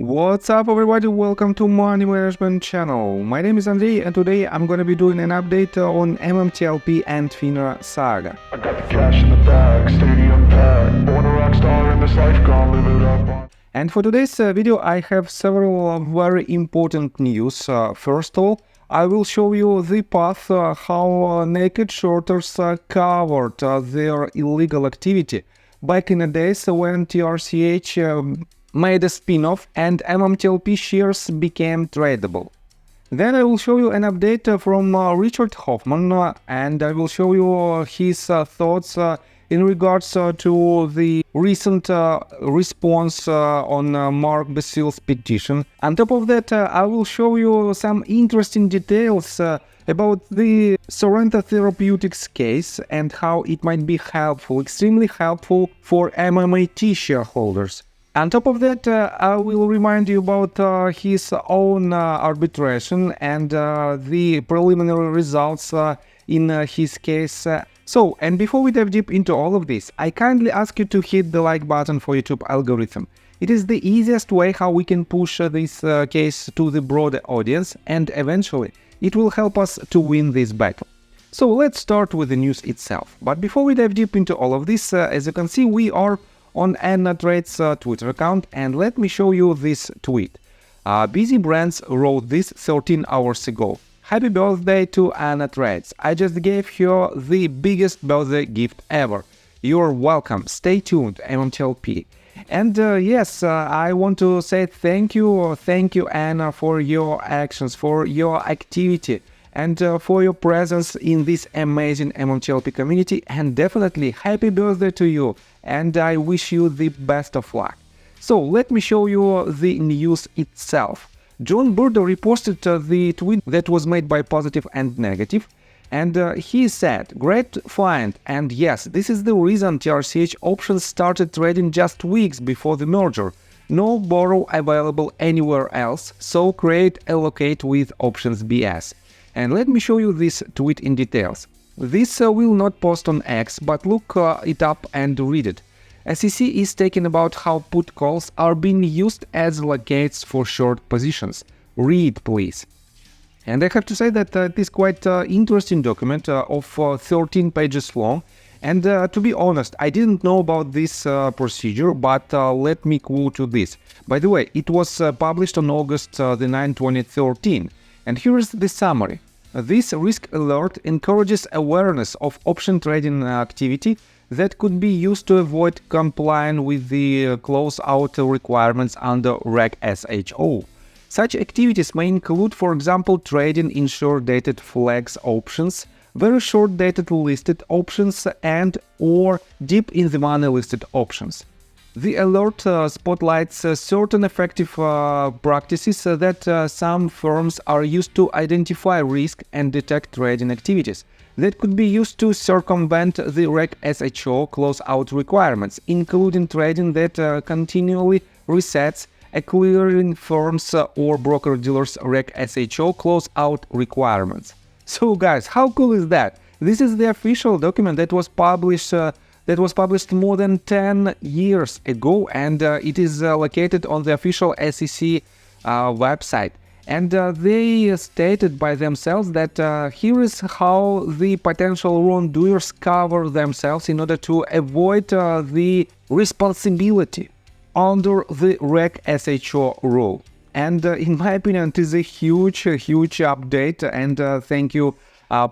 What's up everybody, welcome to Money Management channel. My name is Andrei and today I'm gonna be doing an update on MMTLP and FINRA saga. I got the cash in the bag, stadium packed, born a rock star in this life, gonna live it up. And for today's video I have several very important news. First of all, I will show you the path how naked shorters covered their illegal activity back in the days when TRCH made a spin-off and MMTLP shares became tradable. Then I will show you an update from Richard Hoffman and I will show you his thoughts in regards to the recent response on Mark Basile's petition. On top of that, I will show you some interesting details about the Sorrento Therapeutics case and how it might be helpful, extremely helpful for MMAT shareholders. On top of that, I will remind you about his own arbitration and the preliminary results in his case. And before we dive deep into all of this, I kindly ask you to hit the like button for YouTube algorithm. It is the easiest way how we can push this case to the broader audience, and eventually it will help us to win this battle. So let's start with the news itself. But before we dive deep into all of this, as you can see, we are on Anna Trade's Twitter account, and let me show you this tweet. Busy Brands wrote this 13 hours ago. Happy birthday to Anna Trades. I just gave her the biggest birthday gift ever. You're welcome. Stay tuned, MMTLP. And yes, I want to say thank you Anna, for your actions, for your activity, and for your presence in this amazing MMTLP community, and definitely happy birthday to you, and I wish you the best of luck. So let me show you the news itself. John Burdo reposted the tweet that was made by Positive and Negative, and he said, "Great find, and yes, this is the reason TRCH options started trading just weeks before the merger. No borrow available anywhere else, so create allocate with options BS." And let me show you this tweet in details. This will not post on X, but look it up and read it. SEC is talking about how put calls are being used as allocates for short positions. Read, please. And I have to say that it is quite interesting document of 13 pages long. And to be honest, I didn't know about this procedure, but let me quote you this. By the way, it was published on August the 9th, 2013. And here is the summary. This risk alert encourages awareness of option trading activity that could be used to avoid complying with the close-out requirements under Reg SHO. Such activities may include, for example, trading in short-dated flex options, very short-dated listed options, and or deep in the money listed options. The alert spotlights certain effective practices that some firms are used to identify risk and detect trading activities that could be used to circumvent the Reg SHO close-out requirements, including trading that continually resets a clearing firm's or broker-dealer's Reg SHO close-out requirements. So guys, how cool is that? This is the official document that was published more than 10 years ago, and it is located on the official SEC website. And they stated by themselves that here is how the potential wrongdoers cover themselves in order to avoid the responsibility under the Reg SHO rule. And in my opinion, it is a huge update, and thank you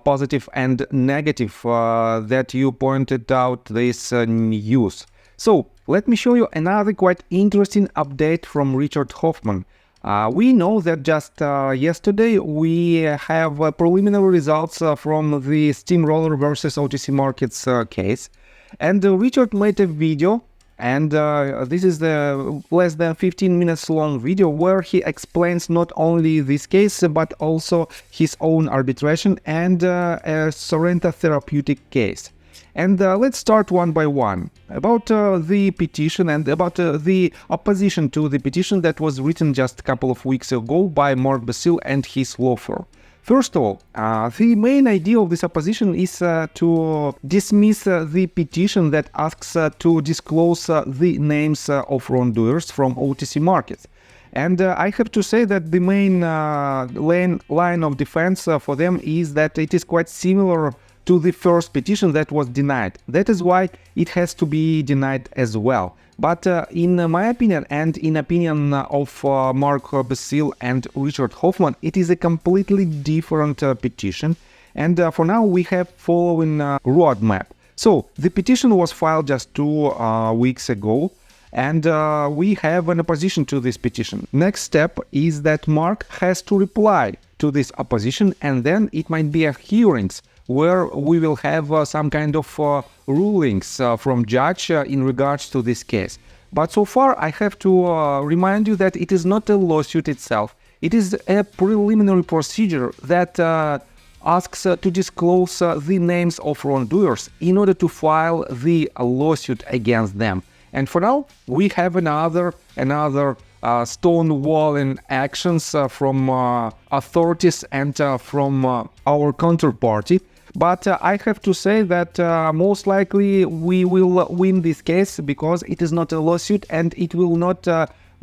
Positive and Negative that you pointed out this news. So let me show you another quite interesting update from Richard Hoffman. We know that just yesterday we have preliminary results from the Steamroller versus OTC Markets case, and Richard made a video, and this is the less than 15 minutes long video where he explains not only this case but also his own arbitration and a Sorrento Therapeutic case. And let's start one by one about the petition and about the opposition to the petition that was written just a couple of weeks ago by Mark Basile and his law firm. First of all, the main idea of this opposition is to dismiss the petition that asks to disclose the names of wrongdoers from OTC markets. And I have to say that the main line of defense for them is that it is quite similar to the first petition that was denied. That is why it has to be denied as well. But in my opinion, and in opinion of Mark Basile and Richard Hoffman, it is a completely different petition. And for now, we have following roadmap. So the petition was filed just 2 weeks ago, and we have an opposition to this petition. Next step is that Mark has to reply to this opposition, and then it might be a hearings where we will have some kind of rulings from judge in regards to this case. But so far, I have to remind you that it is not a lawsuit itself. It is a preliminary procedure that asks to disclose the names of wrongdoers in order to file the lawsuit against them. And for now, we have another stonewalling actions from authorities and from our counterparty. But I have to say that most likely we will win this case because it is not a lawsuit and it will not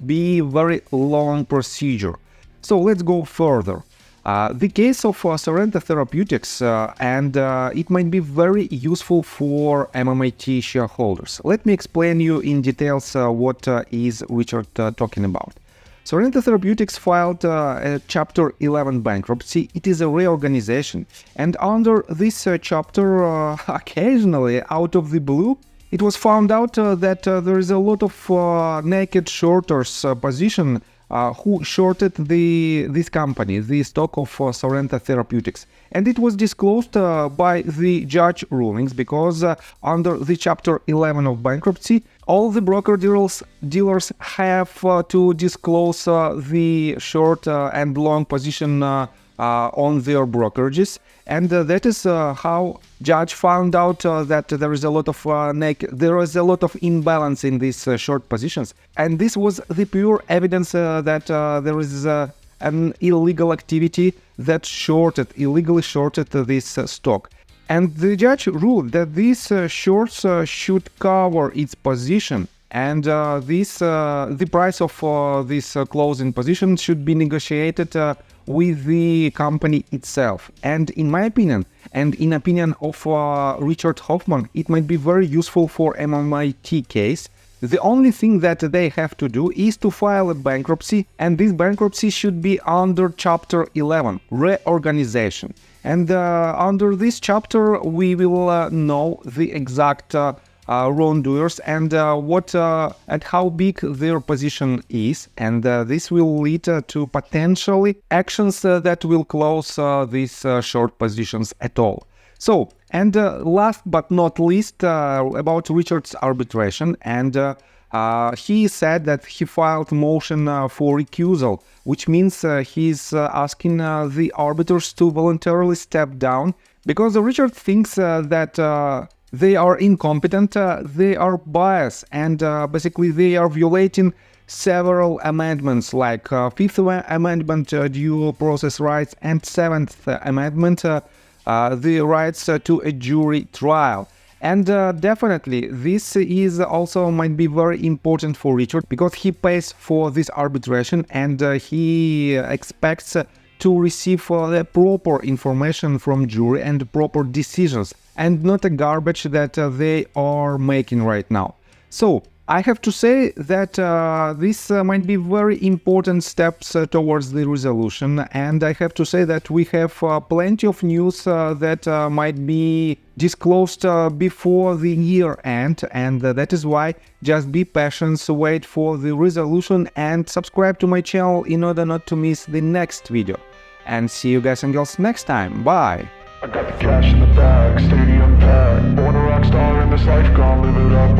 be very long procedure. So let's go further. The case of Sorrento Therapeutics, and it might be very useful for MMAT shareholders. Let me explain you in details what is Richard talking about. Sorrento Therapeutics filed a Chapter 11 bankruptcy. It is a reorganization, and under this chapter, occasionally, out of the blue, it was found out that there is a lot of naked shorters position who shorted this company, the stock of Sorrento Therapeutics. And it was disclosed by the judge rulings because under the Chapter 11 of bankruptcy, all the broker dealers have to disclose the short and long position on their brokerages. And that is how judge found out that there is a lot of imbalance in these short positions, and this was the pure evidence that there is an illegal activity that illegally shorted this stock. And the judge ruled that these shorts should cover its position, and the price of this closing position should be negotiated with the company itself. And in my opinion, and in opinion of Richard Hoffman, it might be very useful for MMAT case. The only thing that they have to do is to file a bankruptcy, and this bankruptcy should be under Chapter 11, reorganization. And under this chapter, we will know the exact wrongdoers and and how big their position is, and this will lead to potentially actions that will close these short positions at all. So, and last but not least, about Richard's arbitration, and he said that he filed motion for recusal, which means he's asking the arbiters to voluntarily step down, because Richard thinks that they are incompetent, they are biased, and basically they are violating several amendments like 5th Amendment, dual process rights, and 7th Amendment, the rights to a jury trial. And definitely this is also might be very important for Richard because he pays for this arbitration, and he expects to receive the proper information from jury and proper decisions, and not a garbage that they are making right now. So I have to say that this might be very important steps towards the resolution, and I have to say that we have plenty of news that might be disclosed before the year end, and that is why just be patient, wait for the resolution, and subscribe to my channel in order not to miss the next video. And see you guys and girls next time. Bye! I got the cash in the bag, stadium packed. Born a rock star in this life, gonna live it up.